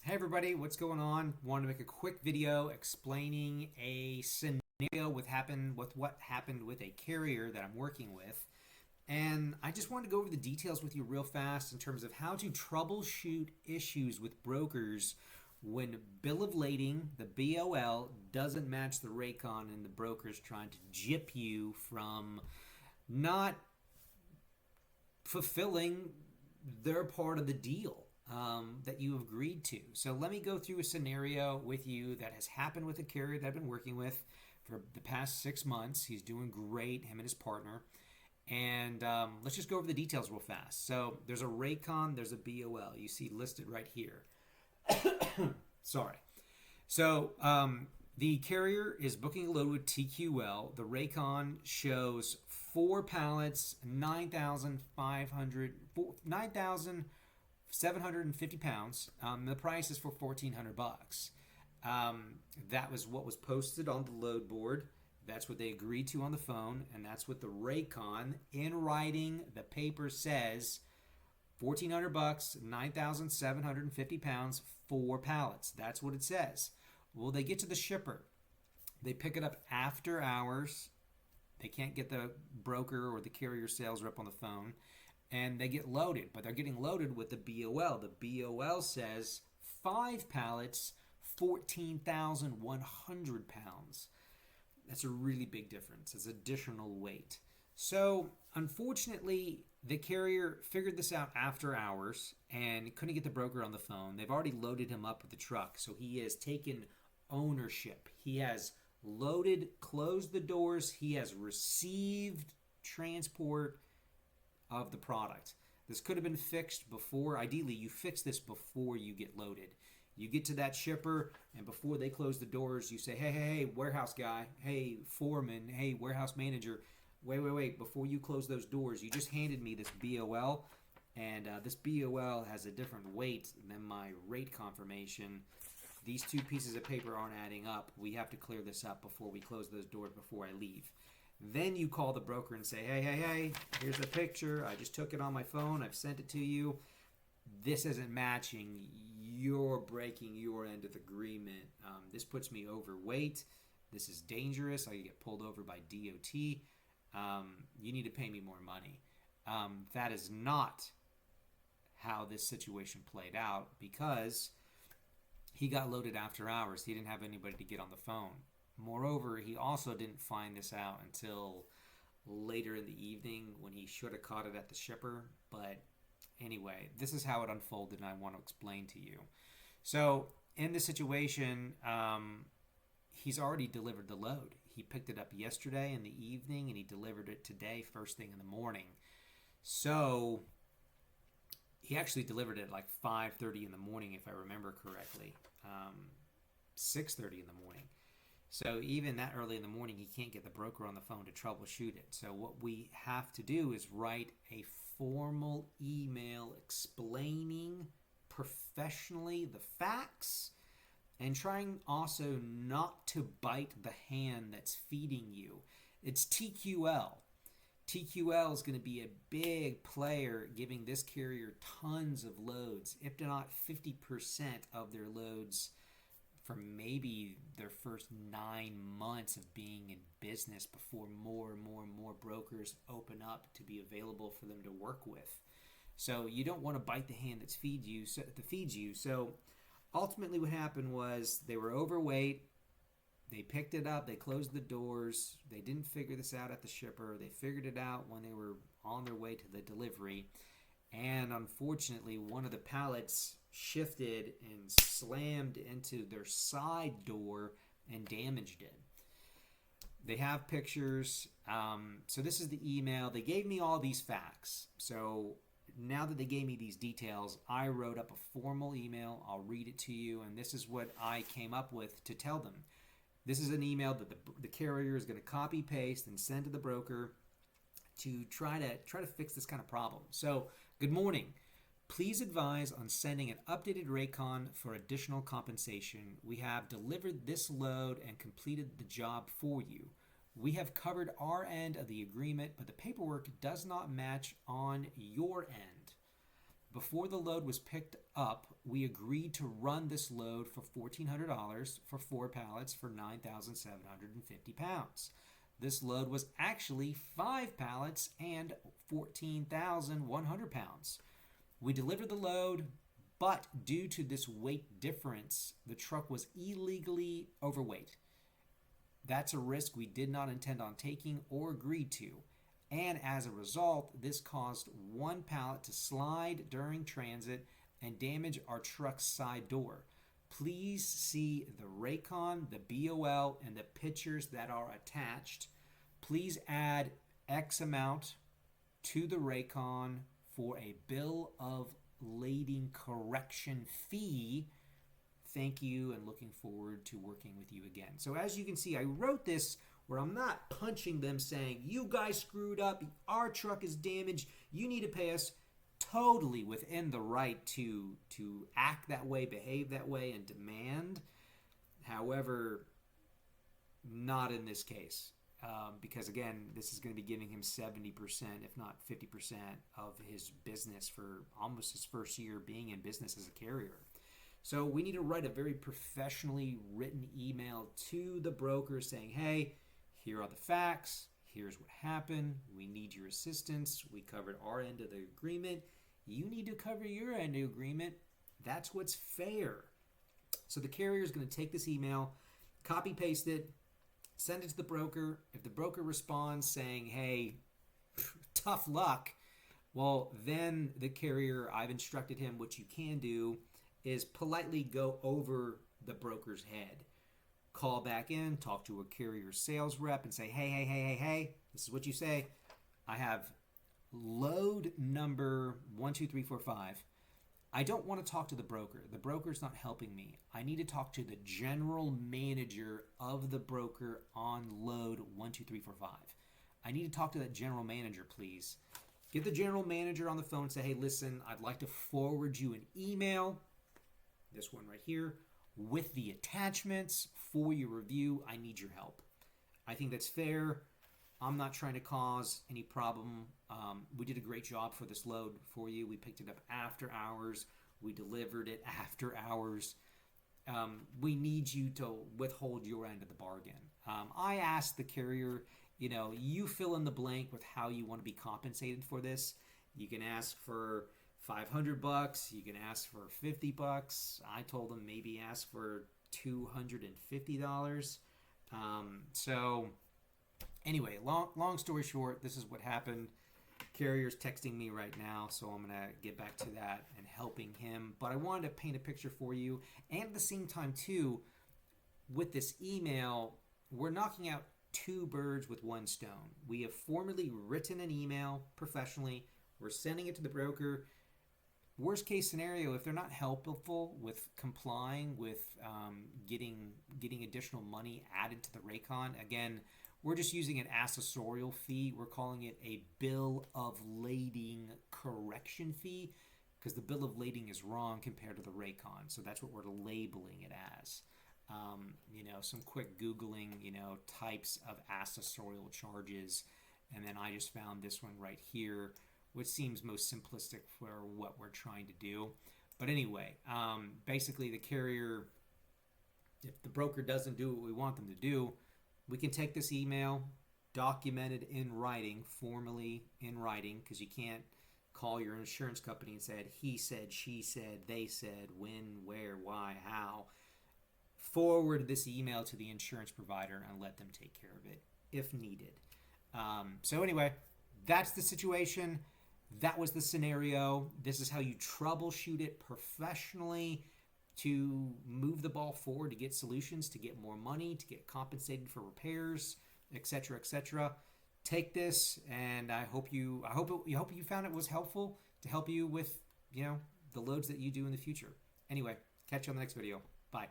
Hey everybody, what's going on? Want to make a quick video explaining a scenario with what happened with a carrier that I'm working with. And I just wanted to go over the details with you real fast in terms of how to troubleshoot issues with brokers when bill of lading, the BOL, doesn't match the Raycon and the broker's trying to gyp you from not fulfilling their part of the deal that you agreed to. So let me go through a scenario with you that has happened with a carrier that I've been working with for the past 6 months. He's doing great, him and his partner. And let's just go over the details real fast. So there's a Raycon, there's a BOL. You see listed right here. Sorry. So the carrier is booking a load with TQL. The Raycon shows 4 pallets, 9,750 pounds. The price is for $1,400. That was what was posted on the load board. That's what they agreed to on the phone, and that's what the Raycon in writing. The paper says $1,400, 9,750 pounds, 4 pallets. That's what it says. Well, they get to the shipper. They pick it up after hours. They can't get the broker or the carrier sales rep on the phone, and they get loaded. But they're getting loaded with the BOL. The BOL says 5 pallets, 14,100 pounds. That's a really big difference. It's additional weight. So, unfortunately, the carrier figured this out after hours and couldn't get the broker on the phone. They've already loaded him up with the truck, so he has taken ownership. He has loaded, closed the doors. He has received transport of the product. This could have been fixed before. Ideally, you fix this before you get loaded. You get to that shipper, and before they close the doors, you say, hey, warehouse guy, hey, foreman, hey, warehouse manager, wait. Before you close those doors, you just handed me this BOL, and this BOL has a different weight than my rate confirmation. These 2 pieces of paper aren't adding up. We have to clear this up before we close those doors before I leave. Then you call the broker and say, hey, here's the picture. I just took it on my phone. I've sent it to you. This isn't matching. You're breaking your end of the agreement. This puts me overweight. This is dangerous. I get pulled over by DOT. You need to pay me more money. That is not how this situation played out, because he got loaded after hours. He didn't have anybody to get on the phone. Moreover, he also didn't find this out until later in the evening when he should have caught it at the shipper. But anyway, this is how it unfolded, and I want to explain to you. So in this situation, he's already delivered the load. He picked it up yesterday in the evening, and he delivered it today first thing in the morning. So he actually delivered it at like 5:30 in the morning, if I remember correctly, 6:30 in the morning. So even that early in the morning, he can't get the broker on the phone to troubleshoot it. So what we have to do is write a formal email explaining professionally the facts, and trying also not to bite the hand that's feeding you. It's TQL. TQL is going to be a big player, giving this carrier tons of loads, if not 50% of their loads for maybe their first 9 months of being in business, before more and more brokers open up to be available for them to work with. So you don't want to bite the hand that feeds you. So ultimately what happened was they were overweight. They picked it up. They closed the doors. They didn't figure this out at the shipper. They figured it out when they were on their way to the delivery. And unfortunately, one of the pallets shifted and slammed into their side door and damaged it. They have pictures. So this is the email. They gave me all these facts. So now that they gave me these details, I wrote up a formal email. I'll read it to you, and this is what I came up with to tell them. This is an email that the carrier is going to copy paste and send to the broker to try to fix this kind of problem. So, good morning. Please advise on sending an updated Raycon for additional compensation. We have delivered this load and completed the job for you. We have covered our end of the agreement, but the paperwork does not match on your end. Before the load was picked up, we agreed to run this load for $1,400 for 4 pallets for 9,750 pounds. This load was actually 5 pallets and 14,100 pounds. We delivered the load, but due to this weight difference, the truck was illegally overweight. That's a risk we did not intend on taking or agreed to. And as a result, this caused one pallet to slide during transit and damage our truck's side door. Please see the Raycon, the BOL, and the pictures that are attached. Please add X amount to the Raycon for a bill of lading correction fee. Thank you, and looking forward to working with you again. So as you can see, I wrote this where I'm not punching them saying, you guys screwed up, our truck is damaged, you need to pay us. Totally within the right to act that way, behave that way, and demand. However, not in this case. Because again, this is going to be giving him 70%, if not 50% of his business for almost his first year being in business as a carrier. So we need to write a very professionally written email to the broker saying, hey, here are the facts. Here's what happened. We need your assistance. We covered our end of the agreement. You need to cover your end of the agreement. That's what's fair. So the carrier is going to take this email, copy paste it, send it to the broker. If the broker responds saying, hey, tough luck, well, then the carrier, I've instructed him, what you can do is politely go over the broker's head. Call back in, talk to a carrier sales rep and say, hey, this is what you say. I have load number 12345. I don't want to talk to the broker. The broker's not helping me. I need to talk to the general manager of the broker on load 12345. I need to talk to that general manager, please. Get the general manager on the phone and say, hey, listen, I'd like to forward you an email, this one right here, with the attachments for your review. I need your help. I think that's fair. I'm not trying to cause any problem. We did a great job for this load for you. We picked it up after hours. We delivered it after hours. We need you to withhold your end of the bargain. I asked the carrier, you fill in the blank with how you want to be compensated for this. You can ask for $500. You can ask for $50. I told them maybe ask for $250. So anyway, long story short, this is what happened. Carrier's texting me right now, so I'm going to get back to that and helping him. But I wanted to paint a picture for you. And at the same time, too, with this email, we're knocking out 2 birds with 1 stone. We have formally written an email professionally. We're sending it to the broker. Worst case scenario, if they're not helpful with complying with getting additional money added to the Raycon, again, we're just using an accessorial fee. We're calling it a bill of lading correction fee because the bill of lading is wrong compared to the Raycon. So that's what we're labeling it as. Some quick Googling, types of accessorial charges. And then I just found this one right here, which seems most simplistic for what we're trying to do. But anyway, basically the carrier, if the broker doesn't do what we want them to do, we can take this email, document it in writing, formally in writing, because you can't call your insurance company and say, he said, she said, they said, when, where, why, how. Forward this email to the insurance provider and let them take care of it if needed. So anyway, that's the situation. That was the scenario. This is how you troubleshoot it professionally to move the ball forward, to get solutions, to get more money, to get compensated for repairs, etc., etc. Take this, and I hope you found it was helpful to help you with the loads that you do in the future. Anyway, catch you on the next video. Bye.